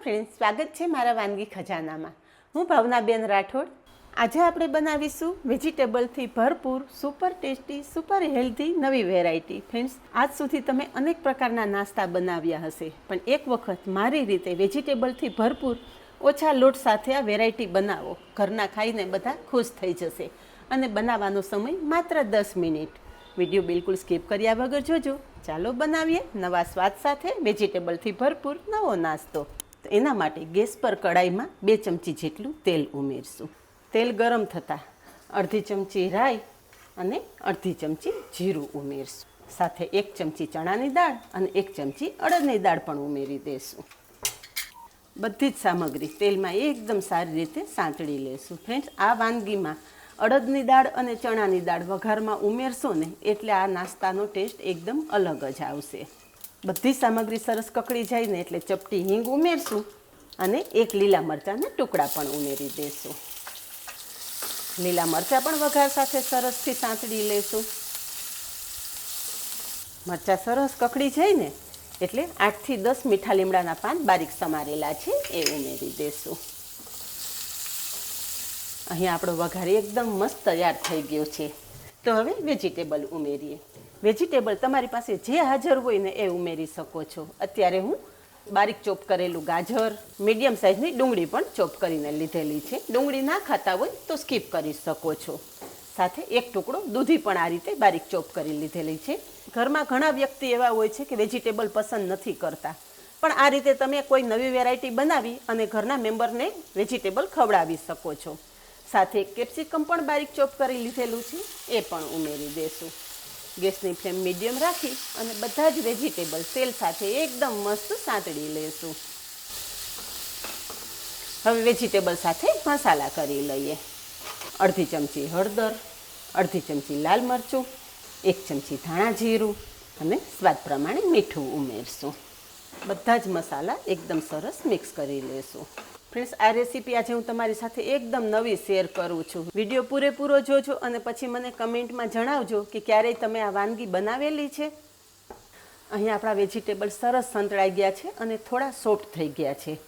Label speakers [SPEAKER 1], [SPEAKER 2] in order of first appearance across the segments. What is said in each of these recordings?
[SPEAKER 1] Friends, સ્વાગત છે મારા વાનગી ખજાનામાં. હું ભાવનાબેન રાઠોડ. આજે આપણે બનાવીશું વેજીટેબલથી ભરપૂર સુપર ટેસ્ટી, સુપર હેલ્ધી નવી વેરાયટી. ફ્રેન્ડ્સ, આજ સુધી તમે અનેક પ્રકારના નાસ્તા બનાવ્યા હશે, પણ એક વખત મારી રીતે વેજીટેબલથી ભરપૂર ઓછા લોટ સાથે આ વેરાયટી બનાવો. ઘરના ખાઈને બધા ખુશ થઈ જશે. અને બનાવવાનો સમય માત્ર 10 મિનિટ. વિડીયો બિલકુલ સ્કીપ કર્યા વગર જોજો. ચાલો બનાવીએ નવા સ્વાદ સાથે વેજીટેબલથી ભરપૂર નવો નાસ્તો. તો એના માટે ગેસ પર કડાઈમાં 2 ચમચી જેટલું તેલ ઉમેરશું. તેલ ગરમ થતાં અડધી ચમચી રાઈ અને અડધી ચમચી જીરું ઉમેરશું. સાથે 1 ચમચી ચણાની દાળ અને 1 ચમચી અડદની દાળ પણ ઉમેરી દઈશું. બધી જ સામગ્રી તેલમાં એકદમ સારી રીતે સાંતળી લેશું. ફ્રેન્ડ્સ, આ વાનગીમાં અડદની દાળ અને ચણાની દાળ વઘારમાં ઉમેરશો ને એટલે આ નાસ્તાનો ટેસ્ટ એકદમ અલગ જ આવશે. બધી સામગ્રી સરસ કકડી જાય ને એટલે ચપટી હિંગ ઉમેરશું અને 1 લીલા મરચાંના ટુકડા પણ ઉમેરી દઈશું. લીલા મરચાં પણ વઘાર સાથે સરસથી સાંતળી લેશું. મરચાં સરસ કકડી જાય ને એટલે 8 થી 10 મીઠા લીમડાના પાન બારીક સમારેલા છે એ ઉમેરી દઈશું. અહીંયા આપણો વઘાર એકદમ મસ્ત તૈયાર થઈ ગયો છે. તો હવે વેજીટેબલ ઉમેરીએ. વેજીટેબલ તમારી પાસે જે હાજર હોય ને એ ઉમેરી શકો છો. અત્યારે હું બારીક ચોપ કરેલું ગાજર, મીડિયમ સાઇઝની ડુંગળી પણ ચોપ કરીને લીધેલી છે. ડુંગળી ના ખાતા હોય તો સ્કીપ કરી શકો છો. સાથે 1 ટુકડો દૂધી પણ આ રીતે બારીક ચોપ કરી લીધેલી છે. ઘરમાં ઘણા વ્યક્તિ એવા હોય છે કે વેજીટેબલ પસંદ નથી કરતા, પણ આ રીતે તમે કોઈ નવી વેરાયટી બનાવી અને ઘરના મેમ્બરને વેજીટેબલ ખવડાવી શકો છો. સાથે કેપ્સિકમ પણ બારીક ચોપ કરી લીધેલું છે એ પણ ઉમેરી દેશું. ગેસની ફ્લેમ મીડિયમ રાખી અને બધા જ વેજીટેબલ તેલ સાથે એકદમ મસ્ત સાંતળી લેશું. હવે વેજીટેબલ સાથે મસાલા કરી લઈએ. અડધી ચમચી હળદર, અડધી ચમચી લાલ મરચું, 1 ચમચી ધાણા જીરું અને સ્વાદ પ્રમાણે મીઠું ઉમેરશું. બધા જ મસાલા એકદમ સરસ મિક્સ કરી લેશું. ફ્રેન્ડ્સ, આ રેસીપી આજે હું તમારી સાથે એકદમ નવી શેર કરું છું. વિડીયો પૂરેપૂરો જોજો અને પછી મને કમેન્ટમાં જણાવજો કે ક્યારેય તમે આ વાનગી બનાવેલી છે. અહીંયા આપણા વેજીટેબલ સરસ સંતળાઈ ગયા છે અને થોડા સોફ્ટ થઈ ગયા છે.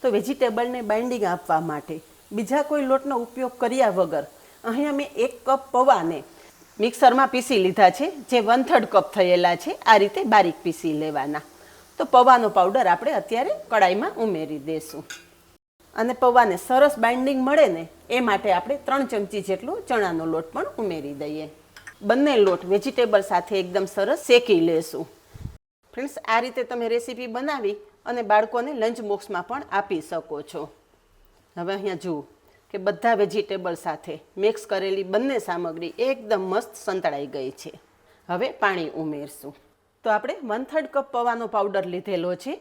[SPEAKER 1] તો વેજીટેબલને બાઇન્ડિંગ આપવા માટે બીજા કોઈ લોટનો ઉપયોગ કર્યા વગર અહીંયા મેં 1 કપ પૌવાને મિક્સરમાં પીસી લીધા છે, જે 1/3 કપ થયેલા છે. આ રીતે બારીક પીસી લેવાના. તો પૌવાનો પાવડર આપણે અત્યારે કડાઈમાં ઉમેરી દઈશું. અને પૌવાને સરસ બાઇન્ડિંગ મળે ને એ માટે આપણે 3 ચમચી જેટલો ચણાનો લોટ પણ ઉમેરી દઈએ. બંને લોટ વેજીટેબલ સાથે એકદમ સરસ શેકી લેશું. ફ્રેન્ડ્સ, આ રીતે તમે રેસીપી બનાવી અને બાળકોને લંચ બોક્સમાં પણ આપી શકો છો. હવે અહીંયા જુઓ કે બધા વેજીટેબલ સાથે મિક્સ કરેલી બંને સામગ્રી એકદમ મસ્ત સંતળાઈ ગઈ છે. હવે પાણી ઉમેરશું. તો આપણે 1/3 કપ પૌવાનો પાવડર લીધેલો છે,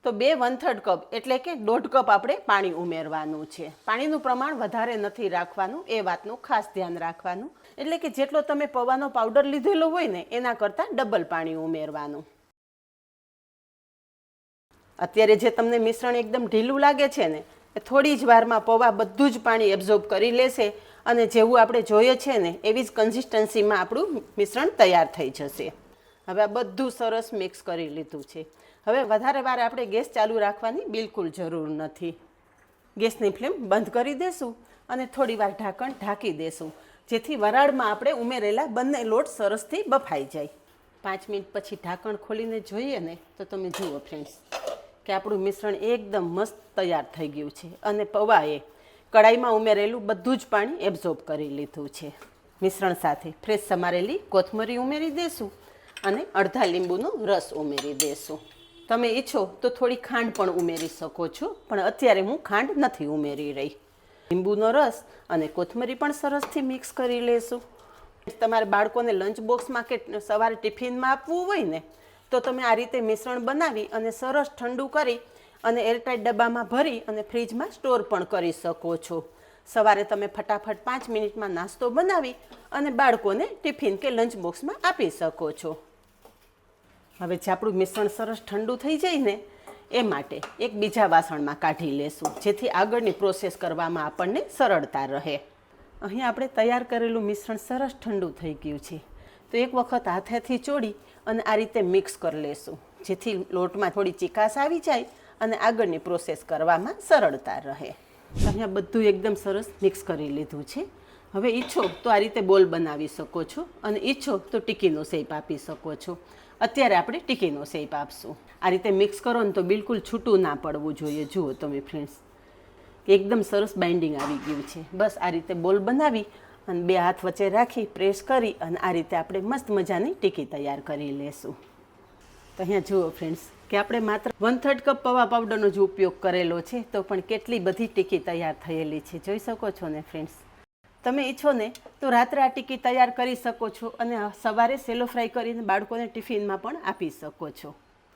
[SPEAKER 1] તો 2 1/3 કપ એટલે કે 1.5 કપ આપણે પાણી ઉમેરવાનું છે. પાણીનું પ્રમાણ વધારે નથી રાખવાનું, એ વાતનું ખાસ ધ્યાન રાખવાનું. એટલે કે જેટલો તમે પૌવાનો પાવડર લીધેલો હોય ને એના કરતાં ડબલ પાણી ઉમેરવાનું. અત્યારે જે તમને મિશ્રણ એકદમ ઢીલું લાગે છે ને એ થોડી જ વારમાં પૌવા બધું જ પાણી એબ્ઝોર્બ કરી લેશે અને જેવું આપણે જોઈએ છે ને એવી જ કન્સિસ્ટન્સીમાં આપણું મિશ્રણ તૈયાર થઈ જશે. હવે આ બધું સરસ મિક્સ કરી લીધું છે. હવે વધારે વાર આપણે ગેસ ચાલુ રાખવાની બિલકુલ જરૂર નથી. ગેસની ફ્લેમ બંધ કરી દેશું અને થોડી વાર ઢાંકણ ઢાંકી દેશું, જેથી વરાળમાં આપણે ઉમેરેલા બંને લોટ સરસથી બફાઈ જાય. 5 મિનિટ પછી ઢાંકણ ખોલીને જોઈએ ને તો તમે જુઓ ફ્રેન્ડ્સ કે આપણું મિશ્રણ એકદમ મસ્ત તૈયાર થઈ ગયું છે અને પૌવાએ કડાઈમાં ઉમેરેલું બધું જ પાણી એબ્ઝોર્બ કરી લીધું છે. મિશ્રણ સાથે ફ્રેશ સમારેલી કોથમરી ઉમેરી દેશું અને અડધા લીંબુનો રસ ઉમેરી દેશું. તમે ઈચ્છો તો થોડી ખાંડ પણ ઉમેરી શકો છો, પણ અત્યારે હું ખાંડ નથી ઉમેરી રહી. લીંબુનો રસ અને કોથમરી પણ સરસથી મિક્સ કરી લેશું. તમારે બાળકોને લંચ બોક્સમાં કે સવારે ટિફિનમાં આપવું હોય ને તો તમે આ રીતે મિશ્રણ બનાવી અને સરસ ઠંડુ કરી અને એરટાઇટ ડબ્બામાં ભરી અને ફ્રીજમાં સ્ટોર પણ કરી શકો છો. સવારે તમે ફટાફટ 5 મિનિટમાં નાસ્તો બનાવી અને બાળકોને ટિફિન કે લંચ બોક્સમાં આપી શકો છો. હવે જે આપણું મિશ્રણ સરસ ઠંડુ થઈ જાય ને એ માટે એક બીજા વાસણમાં કાઢી લેશું, જેથી આગળની પ્રોસેસ કરવામાં આપણને સરળતા રહે. અહીં આપણે તૈયાર કરેલું મિશ્રણ સરસ ઠંડુ થઈ ગયું છે. તો એક વખત હાથેથી ચોળી અને આ રીતે મિક્સ કરી લેશું, જેથી લોટમાં થોડી ચીકાશ આવી જાય અને આગળની પ્રોસેસ કરવામાં સરળતા રહે. અહીંયા બધું એકદમ સરસ મિક્સ કરી લીધું છે. હવે ઈચ્છો તો આ રીતે બોલ બનાવી શકો છો અને ઈચ્છો તો ટીકીનો શેપ આપી શકો છો. અત્યારે આપણે ટીકીનો શેપ આપશું. આ રીતે મિક્સ કરો ને તો બિલકુલ છૂટું ના પડવું જોઈએ. જુઓ તમે ફ્રેન્ડ્સ, એકદમ સરસ બાઇન્ડિંગ આવી ગયું છે. બસ આ રીતે બોલ બનાવી અને બે હાથ વચ્ચે રાખી પ્રેસ કરી અને આ રીતે આપણે મસ્ત મજાની ટીકી તૈયાર કરી લેશું. તો અહીંયા જુઓ ફ્રેન્ડ્સ કે આપણે માત્ર 1/3 કપ પૌવા પાવડરનો જ ઉપયોગ કરેલો છે, તો પણ કેટલી બધી ટીકી તૈયાર થયેલી છે. જોઈ શકો છો ને ફ્રેન્ડ્સ. તમે ઈચ્છો ને તો રાત્રે આ ટીકી તૈયાર કરી શકો છો અને સવારે સેલો ફ્રાય કરીને બાળકોને ટિફિનમાં પણ આપી શકો છો.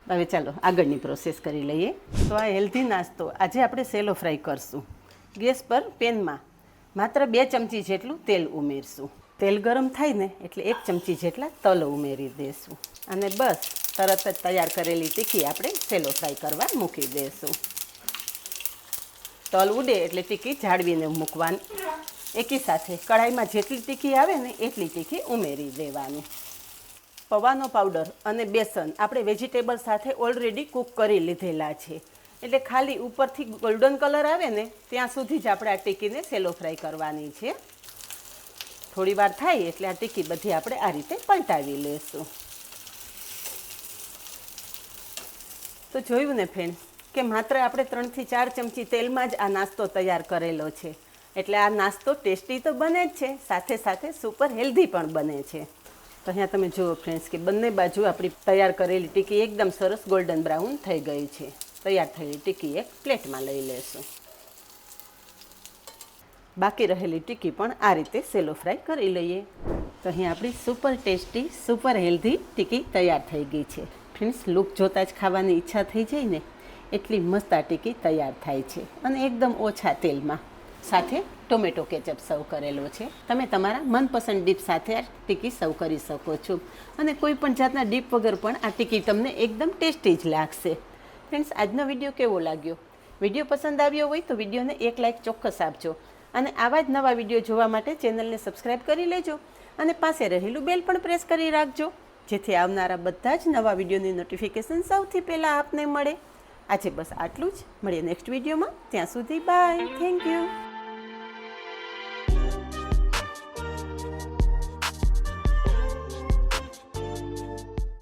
[SPEAKER 1] હવે ચાલો આગળની પ્રોસેસ કરી લઈએ. તો આ હેલ્ધી નાસ્તો આજે આપણે સેલો ફ્રાય કરશું. ગેસ પર પેનમાં માત્ર 2 ચમચી જેટલું તેલ ઉમેરશું. તેલ ગરમ થાય ને એટલે 1 ચમચી જેટલા તલ ઉમેરી દઈશું અને બસ તરત જ તૈયાર કરેલી ટીકી આપણે સેલો ફ્રાય કરવા મૂકી દઈશું. તલ ઉડે એટલે ટીકી જાળવીને મૂકવાની. એકી સાથે કઢાઈમાં જેટલી ટીકી આવે ને એટલી ટીકી ઉમેરી દેવાની. પૌવાનો પાવડર અને બેસન આપણે વેજીટેબલ સાથે ઓલરેડી કૂક કરી લીધેલા છે, એટલે ખાલી ઉપરથી ગોલ્ડન કલર આવે ને ત્યાં સુધી જ આપણે આ ટીકીને સેલો ફ્રાય કરવાની છે. થોડી વાર થાય એટલે આ ટીકી બધી આપણે આ રીતે પલટાવી લઈશું. તો જોયું ને ફ્રેન્ડ્સ કે માત્ર આપણે 3 થી 4 ચમચી તેલમાં જ આ નાસ્તો તૈયાર કરેલો છે. એટલે આ નાસ્તો ટેસ્ટી તો બને જ છે, સાથે સાથે સુપર હેલ્ધી પણ બને છે. તો અહીંયા તમે જુઓ ફ્રેન્ડ્સ કે બંને બાજુ આપણી તૈયાર કરેલી ટીકી એકદમ સરસ ગોલ્ડન બ્રાઉન થઈ ગઈ છે. તૈયાર થયેલી ટીકી એક પ્લેટમાં લઈ લેશું. બાકી રહેલી ટીકી પણ આ રીતે સેલો ફ્રાય કરી લઈએ. તો અહીં આપણી સુપર ટેસ્ટી સુપર હેલ્ધી ટીકી તૈયાર થઈ ગઈ છે. ફ્રેન્ડ્સ લુક જોતાં જ ખાવાની ઈચ્છા થઈ જાય ને એટલી મસ્ત આ ટીકી તૈયાર થાય છે અને એકદમ ઓછા તેલમાં. સાથે ટોમેટો કેચઅપ સર્વ કરેલો છે. તમે તમારા મનપસંદ ડીપ સાથે આ ટીકી સર્વ કરી શકો છો અને કોઈ પણ જાતના ડીપ વગર પણ આ ટીકી તમને એકદમ ટેસ્ટી જ લાગશે. ફ્રેન્ડ્સ આજનો વિડીયો કેવો લાગ્યો? વિડીયો પસંદ આવ્યો હોય તો વિડીયોને એક લાઇક ચોક્કસ આપજો અને આવા જ નવા વિડીયો જોવા માટે ચેનલને સબસ્ક્રાઈબ કરી લેજો અને પાસે રહેલું બેલ પણ પ્રેસ કરી રાખજો, જેથી આવનારા બધા જ નવા વિડીયોની નોટિફિકેશન સૌથી પહેલાં આપને મળે. આજે બસ આટલું જ. મળીએ નેક્સ્ટ વિડીયોમાં. ત્યાં સુધી બાય. Thank you.